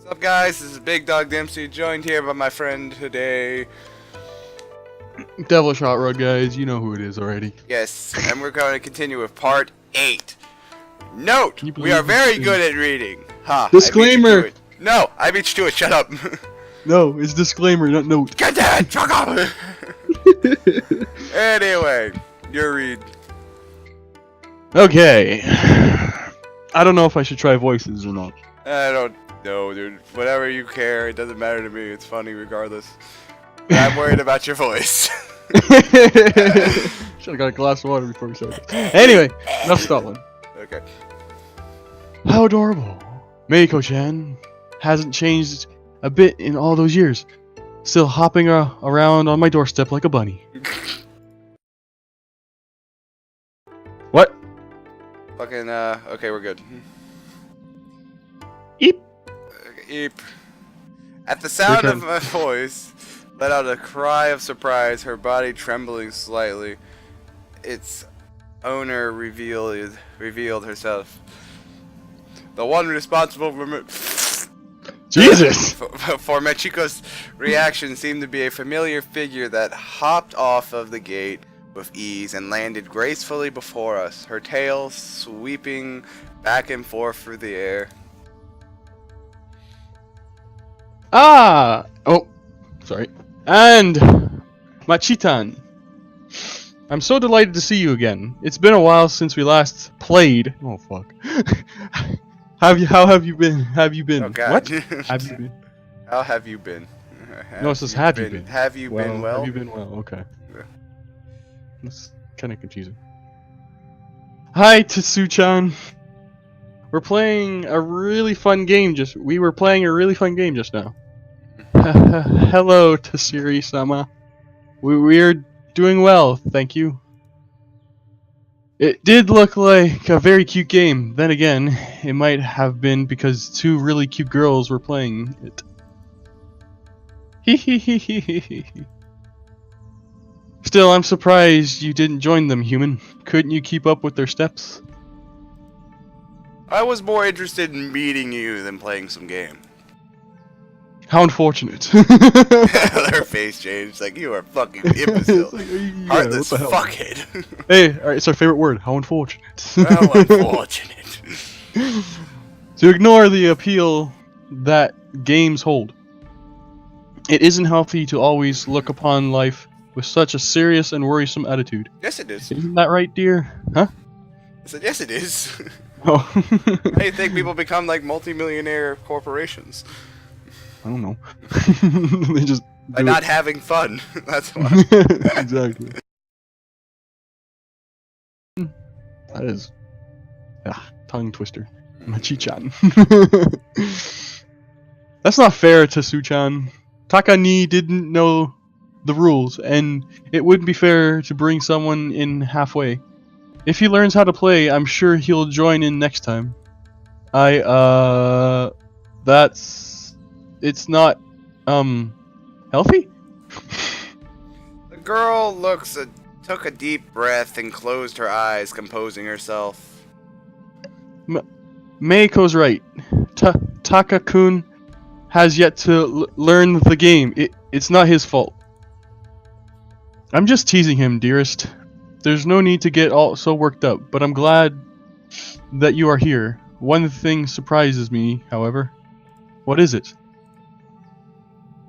What's up, guys? This is Big Dog Dempsey, joined here by my friend today. Devil Shot Road, guys. You know who it is already. Yes, and we're going to continue with part 8. Note, we are believe very this good at reading. Ha! Disclaimer! No, I beat you to it. Shut up. No, it's disclaimer, not note. Get that! Fuck up! Anyway, your read. Okay. I don't know if I should try voices or not. I don't know, dude. Whatever you care, it doesn't matter to me. It's funny regardless. I'm worried about your voice. Should've got a glass of water before we started. Anyway, enough stalling. Okay. How adorable. Meiko-chan hasn't changed a bit in all those years. Still hopping around on my doorstep like a bunny. What? Fucking, okay, we're good. Eep. Eep. At the sound of my voice, let out a cry of surprise, her body trembling slightly. Its owner revealed herself. The one responsible for Jesus! for Machiko's reaction seemed to be a familiar figure that hopped off of the gate with ease and landed gracefully before us, her tail sweeping back and forth through the air. Ah! Oh, sorry. And Machitan. I'm so delighted to see you again. It's been a while since we last played. Oh fuck. How have you been? Oh, God. What? Have you been? How have you been? No, it says have you been. Have you been well? Have you been well? Okay. Yeah. That's kind of confusing. Hi, Tatsu-chan. We were playing a really fun game just now. Hello, Tatsuri-sama. We're doing well, thank you. It did look like a very cute game. Then again, it might have been because two really cute girls were playing it. Hehehehehe. Still, I'm surprised you didn't join them, human. Couldn't you keep up with their steps? I was more interested in meeting you than playing some game. How unfortunate. Her face changed, like, you are fucking imbecile. Like, yeah, Heartless what the hell? fuckhead. Hey, alright, it's our favorite word. How unfortunate. How unfortunate. To ignore the appeal that games hold. It isn't healthy to always look upon life with such a serious and worrisome attitude. Yes, it is. Isn't that right, dear? Huh? I said, yes, it is. Oh. How do you think people become, like, multi-millionaire corporations? I don't know. They just By not having fun. That's why. Exactly. That is tongue twister. Machi-chan. That's not fair, Tatsu-chan. Takani didn't know the rules, and it wouldn't be fair to bring someone in halfway. If he learns how to play, I'm sure he'll join in next time. It's not, healthy? The girl took a deep breath and closed her eyes, composing herself. Meiko's right. Taka-kun has yet to learn the game. It's not his fault. I'm just teasing him, dearest. There's no need to get all so worked up, but I'm glad that you are here. One thing surprises me, however. What is it?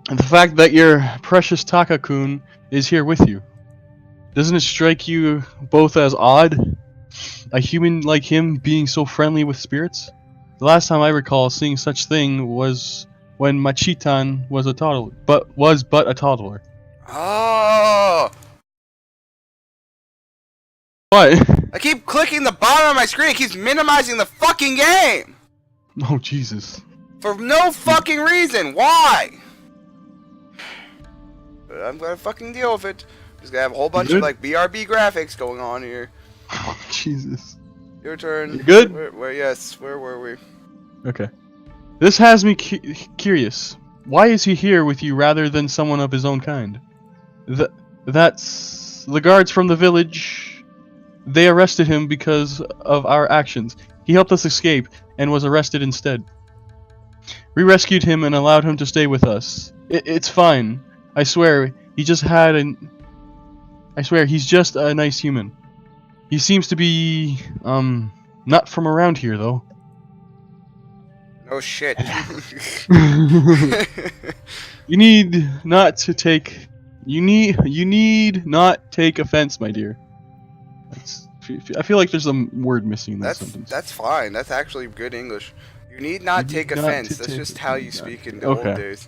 The fact that your precious Taka-kun is here with you. Doesn't it strike you both as odd? A human like him being so friendly with spirits? The last time I recall seeing such thing was when Machitan was a toddler, but a toddler. Oh! What? I keep clicking the bottom of my screen. It keeps minimizing the fucking game! Oh, Jesus. For no fucking reason. Why? But I'm gonna fucking deal with it. Just gonna have a whole bunch of, like, BRB graphics going on here. Oh, Jesus. Your turn. You good? Yes, where were we? Okay. This has me curious. Why is he here with you rather than someone of his own kind? That's the guards from the village. They arrested him because of our actions. He helped us escape and was arrested instead. We rescued him and allowed him to stay with us. It's fine. I swear, he's just a nice human. He seems to be, not from around here, though. No shit. You need not take offense, my dear. I feel like there's a word missing in that sentence. That's fine. That's actually good English. You need not take offense. That's just how you speak in the old days.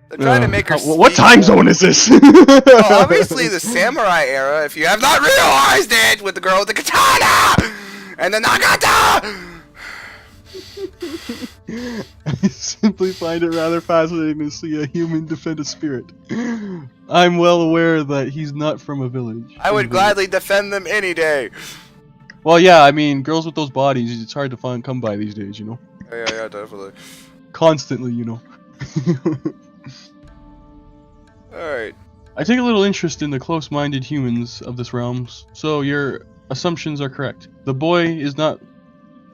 They're trying to make her what time zone is this? Well, obviously the samurai era, if you have not realized it, with the girl with the katana and the nagata! I simply find it rather fascinating to see a human defend a spirit. I'm well aware that he's not from a village. I would gladly defend them any day. Well, yeah, I mean, girls with those bodies, it's hard to come by these days, you know? Yeah, definitely. Constantly, you know? Alright. I take a little interest in the close-minded humans of this realm, so your assumptions are correct. The boy is not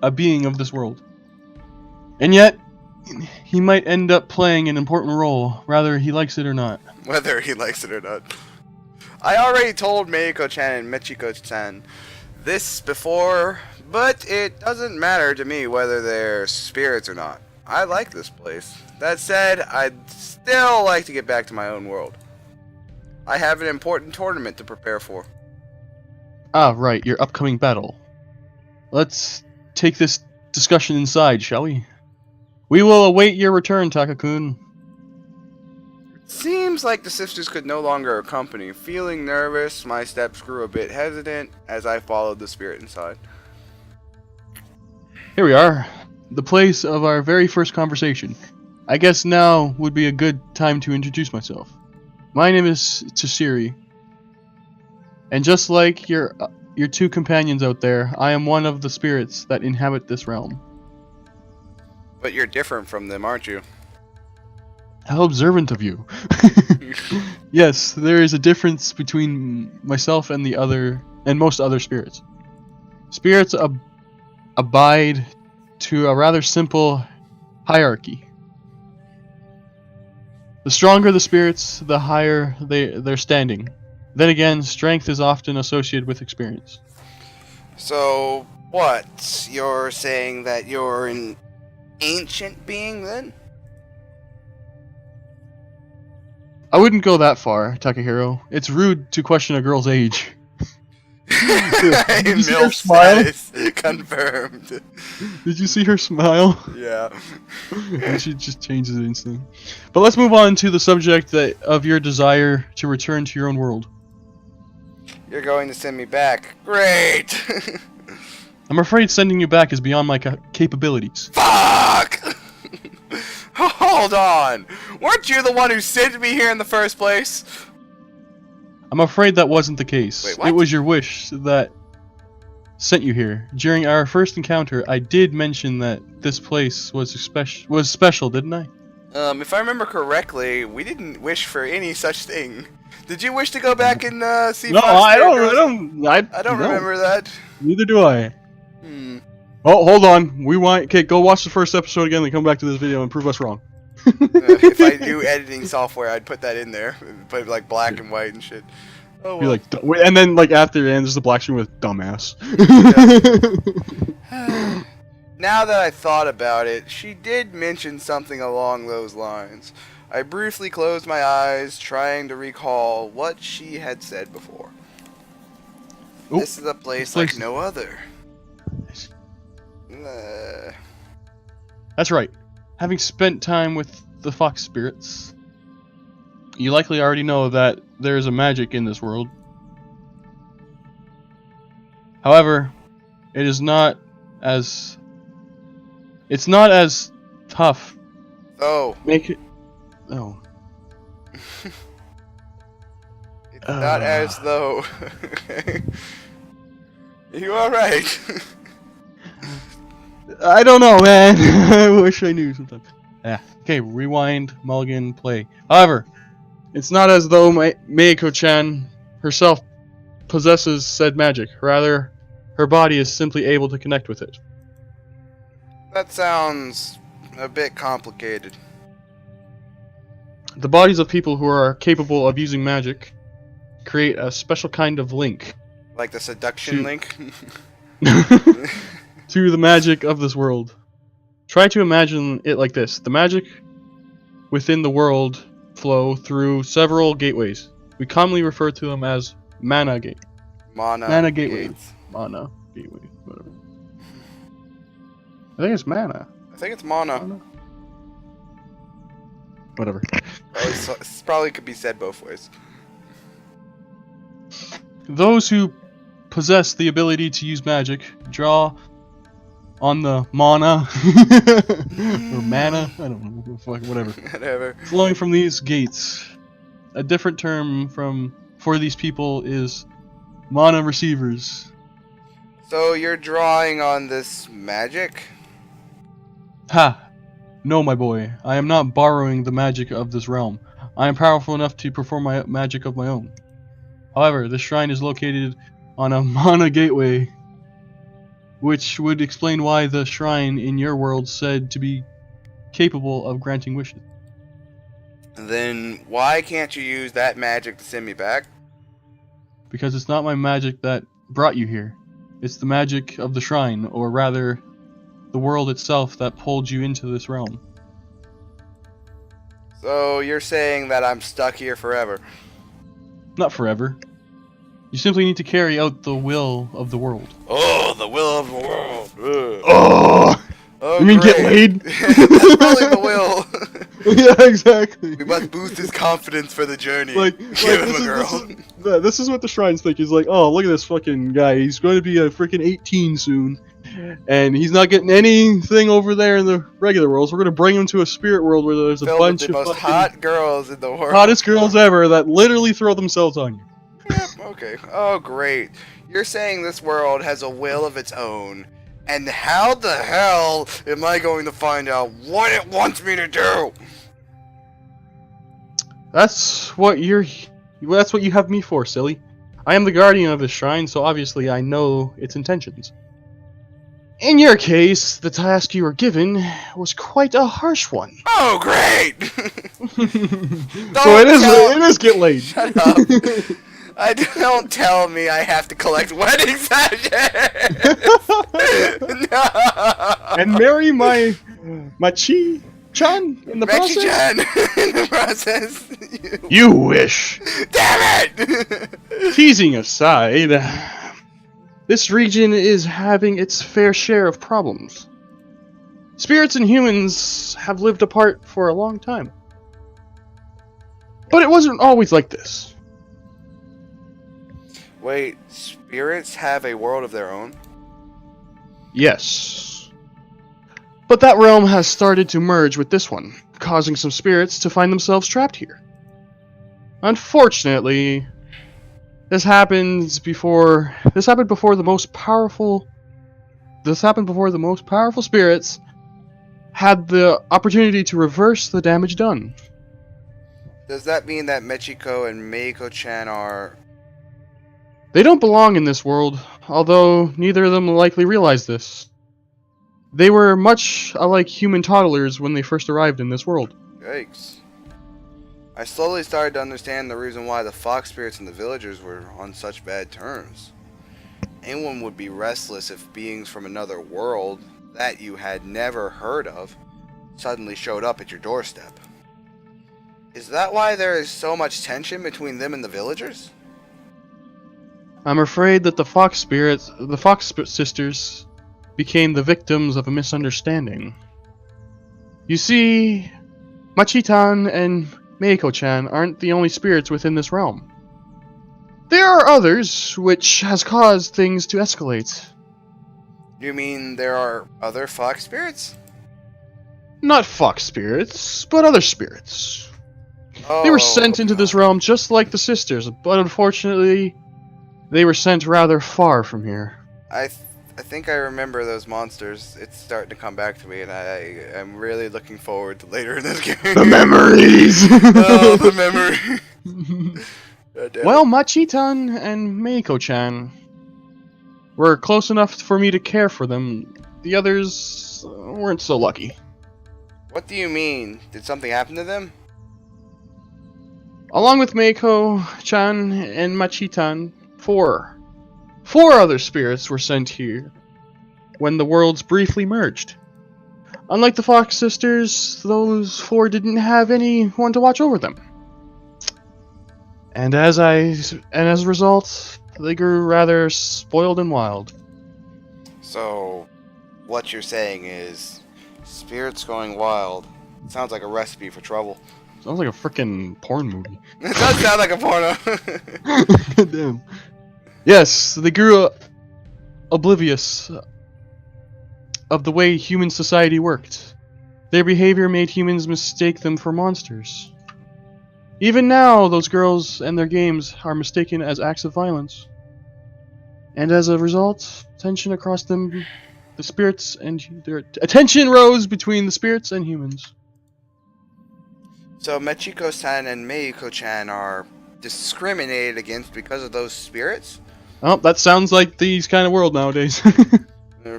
a being of this world. And yet, he might end up playing an important role, whether he likes it or not. Whether he likes it or not. I already told Meiko-chan and Michiko-chan this before, but it doesn't matter to me whether they're spirits or not. I like this place. That said, I'd still like to get back to my own world. I have an important tournament to prepare for. Ah, right, your upcoming battle. Let's take this discussion inside, shall we? We will await your return, Taka-kun. Seems like the sisters could no longer accompany. Feeling nervous, my steps grew a bit hesitant as I followed the spirit inside. Here we are, the place of our very first conversation. I guess now would be a good time to introduce myself. My name is Tsuri, and just like your two companions out there, I am one of the spirits that inhabit this realm. But you're different from them, aren't you? How observant of you. Yes, there is a difference between myself and most other spirits. Spirits abide to a rather simple hierarchy. The stronger the spirits, the higher their standing. Then again, strength is often associated with experience. So, what? You're saying that you're an ancient being, then? I wouldn't go that far, Takahiro. It's rude to question a girl's age. Did you see her smile? Confirmed. Did you see her smile? Yeah. And she just changes it instantly. But let's move on to the subject of your desire to return to your own world. You're going to send me back. Great! I'm afraid sending you back is beyond my capabilities. Fuck! Hold on! Weren't you the one who sent me here in the first place? I'm afraid that wasn't the case. Wait, what? It was your wish that sent you here. During our first encounter, I did mention that this place was special, didn't I? If I remember correctly, we didn't wish for any such thing. Did you wish to go back and see? No, I don't remember that. Neither do I. Oh, hold on. Okay, go watch the first episode again, then come back to this video and prove us wrong. If I knew editing software, I'd put that in there. Put like black and white and shit. Oh, well. Be like, and then like after it ends, there's the black screen with dumbass. Now that I thought about it, she did mention something along those lines. I briefly closed my eyes, trying to recall what she had said before. Oop, this is a place like no other. That's right. Having spent time with the fox spirits, you likely already know that there is a magic in this world. However, it's not as tough. Oh. Make it. Oh. It's not as though. You alright? I don't know, man. I wish I knew sometimes. Yeah. Okay, rewind, mulligan, play. However, it's not as though Meiko-chan herself possesses said magic. Rather, her body is simply able to connect with it. That sounds a bit complicated. The bodies of people who are capable of using magic create a special kind of link Like the seduction link? to the magic of this world. Try to imagine it like this. The magic within the world flow through several gateways. We commonly refer to them as mana gate. Mana gateway. gates. Mana gateway. Whatever. I think it's mana. I think it's mana. Whatever. It probably could be said both ways. Those who possess the ability to use magic draw on the mana or mana. I don't know. Whatever. Whatever. Flowing from these gates. A different term for these people is mana receivers. So you're drawing on this magic? Ha! No, my boy. I am not borrowing the magic of this realm. I am powerful enough to perform my magic of my own. However, the shrine is located on a mana gateway, which would explain why the shrine in your world said to be capable of granting wishes. Then why can't you use that magic to send me back? Because it's not my magic that brought you here. It's the magic of the shrine, or rather, the world itself that pulled you into this realm. So you're saying that I'm stuck here forever? Not forever. You simply need to carry out the will of the world. Oh, the will of the world. Ugh. Oh, you mean great. get laid? That's probably the will. Yeah, exactly. We must boost his confidence for the journey. This Give him a girl. This is what the shrines think. He's like, oh, look at this fucking guy. He's going to be a freaking 18 soon. And he's not getting anything over there in the regular world. So we're going to bring him to a spirit world where there's a Filled bunch with the of most fucking hot girls in the world. hottest girls ever that literally throw themselves on you. Yep, okay. Oh, great. You're saying this world has a will of its own. And how the hell am I going to find out what it wants me to do? That's what you have me for, silly. I am the guardian of this shrine, so obviously I know its intentions. In your case, the task you were given was quite a harsh one. Oh, great! So it is get laid. Shut up. Don't tell me I have to collect wedding sessions! No! And marry my Chi-chan in the process? Chi-chan in the process. You wish. Damn it! Teasing aside, this region is having its fair share of problems. Spirits and humans have lived apart for a long time. But it wasn't always like this. Wait, spirits have a world of their own? Yes. But that realm has started to merge with this one, causing some spirits to find themselves trapped here. Unfortunately, this happened before the most powerful spirits had the opportunity to reverse the damage done. Does that mean that Michiko and Meiko-chan are... They don't belong in this world, although neither of them likely realize this. They were much alike human toddlers when they first arrived in this world. Yikes. I slowly started to understand the reason why the fox spirits and the villagers were on such bad terms. Anyone would be restless if beings from another world that you had never heard of suddenly showed up at your doorstep. Is that why there is so much tension between them and the villagers? I'm afraid that the fox sisters, became the victims of a misunderstanding. You see, Machitan and Meiko-chan aren't the only spirits within this realm. There are others, which has caused things to escalate. You mean there are other fox spirits? Not fox spirits, but other spirits. Oh, They were sent into this realm just like the sisters, but unfortunately, they were sent rather far from here. I think I remember those monsters. It's starting to come back to me, and I'm really looking forward to later in this game. The memories! Oh, the memory. Well, Machitan and Meiko-chan were close enough for me to care for them, the others weren't so lucky. What do you mean? Did something happen to them? Along with Meiko-chan and Machitan, four other spirits were sent here when the worlds briefly merged. Unlike the Fox sisters, those four didn't have anyone to watch over them. And as a result, they grew rather spoiled and wild. So, what you're saying is, spirits going wild. Sounds like a recipe for trouble. Sounds like a freaking porn movie. It does sound like a porno. Damn. Yes, they grew oblivious of the way human society worked. Their behavior made humans mistake them for monsters. Even now, those girls and their games are mistaken as acts of violence. And as a result, tension across them, the spirits and their attention rose between the spirits and humans. So Mechiko-san and Meiko-chan are discriminated against because of those spirits? Oh, that sounds like these kind of world nowadays.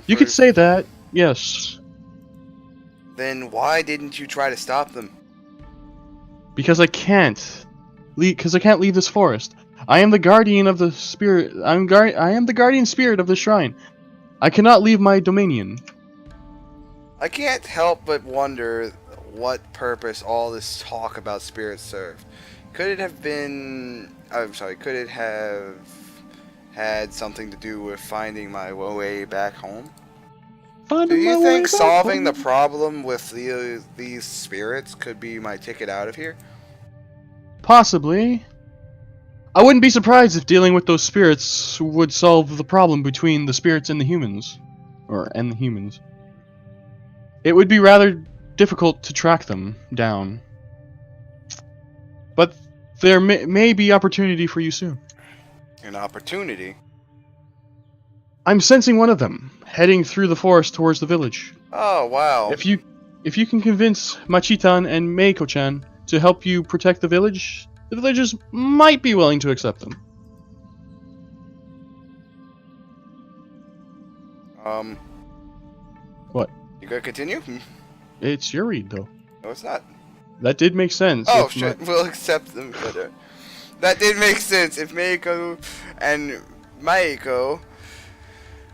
You could say that, yes. Then why didn't you try to stop them? Because I can't. Because I can't leave this forest. I am the guardian of the spirit. I am the guardian spirit of the shrine. I cannot leave my dominion. I can't help but wonder what purpose all this talk about spirits served. Could it have been... I'm sorry, could it have had something to do with finding my way back home? Do you think solving the problem with these spirits could be my ticket out of here? Possibly. I wouldn't be surprised if dealing with those spirits would solve the problem between the spirits and the humans. And the humans. It would be rather difficult to track them down. But there may be opportunity for you soon. An opportunity? I'm sensing one of them, heading through the forest towards the village. Oh, wow. If you can convince Machitan and Meiko-chan to help you protect the villagers might be willing to accept them. What? You gonna continue? It's your read, though. No, it's not. That did make sense. Oh, shit. We'll accept them. That did make sense. If Meiko and Maiko...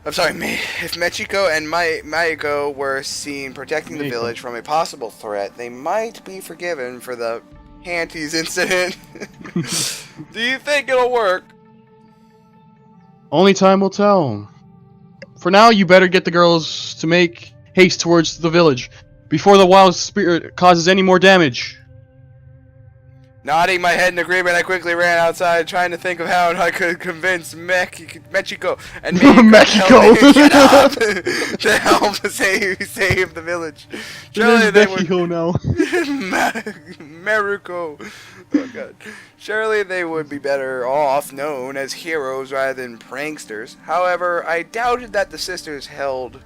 I'm sorry, if Mechiko and Maiko were seen protecting the village from a possible threat, they might be forgiven for the panties incident. Do you think it'll work? Only time will tell. For now, you better get the girls to make haste towards the village before the wild spirit causes any more damage. Nodding my head in agreement, I quickly ran outside, trying to think of how I could convince Mechiko and Meiko to help save the village. Surely they would. Meruko. Oh god. Surely they would be better off known as heroes rather than pranksters. However, I doubted that the sisters held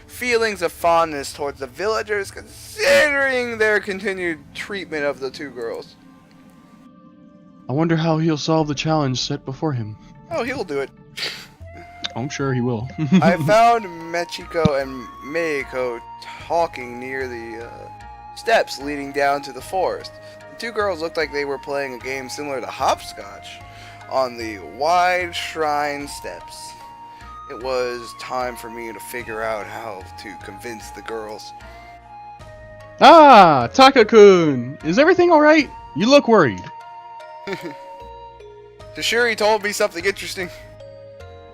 feelings of fondness towards the villagers, considering their continued treatment of the two girls. I wonder how he'll solve the challenge set before him. Oh, he'll do it. I'm sure he will. I found Mechiko and Meiko talking near the steps leading down to the forest. The two girls looked like they were playing a game similar to hopscotch on the wide shrine steps. It was time for me to figure out how to convince the girls. Ah, Taka-kun! Is everything alright? You look worried. Tashiri told me something interesting.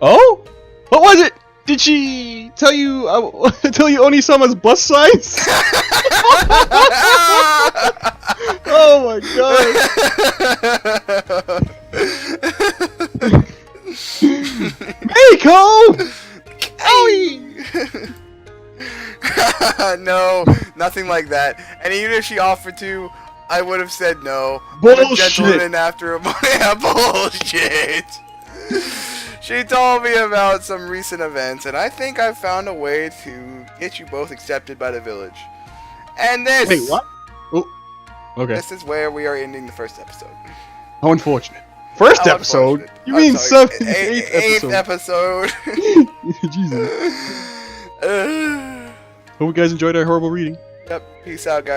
Oh? What was it? Did she tell you Onisama's bust size? Oh my god. Meiko! Owie! No, nothing like that. And even if she offered to, I would have said no. Bullshit. I'm a gentleman after a yeah, bullshit. She told me about some recent events, and I think I've found a way to get you both accepted by the village. And this... Wait, what? Oh, okay. This is where we are ending the first episode. How unfortunate. First How episode? unfortunate. You I'm mean sorry. 7th, 8th Eighth episode? episode. Jesus. Hope you guys enjoyed our horrible reading. Yep. Peace out, guys.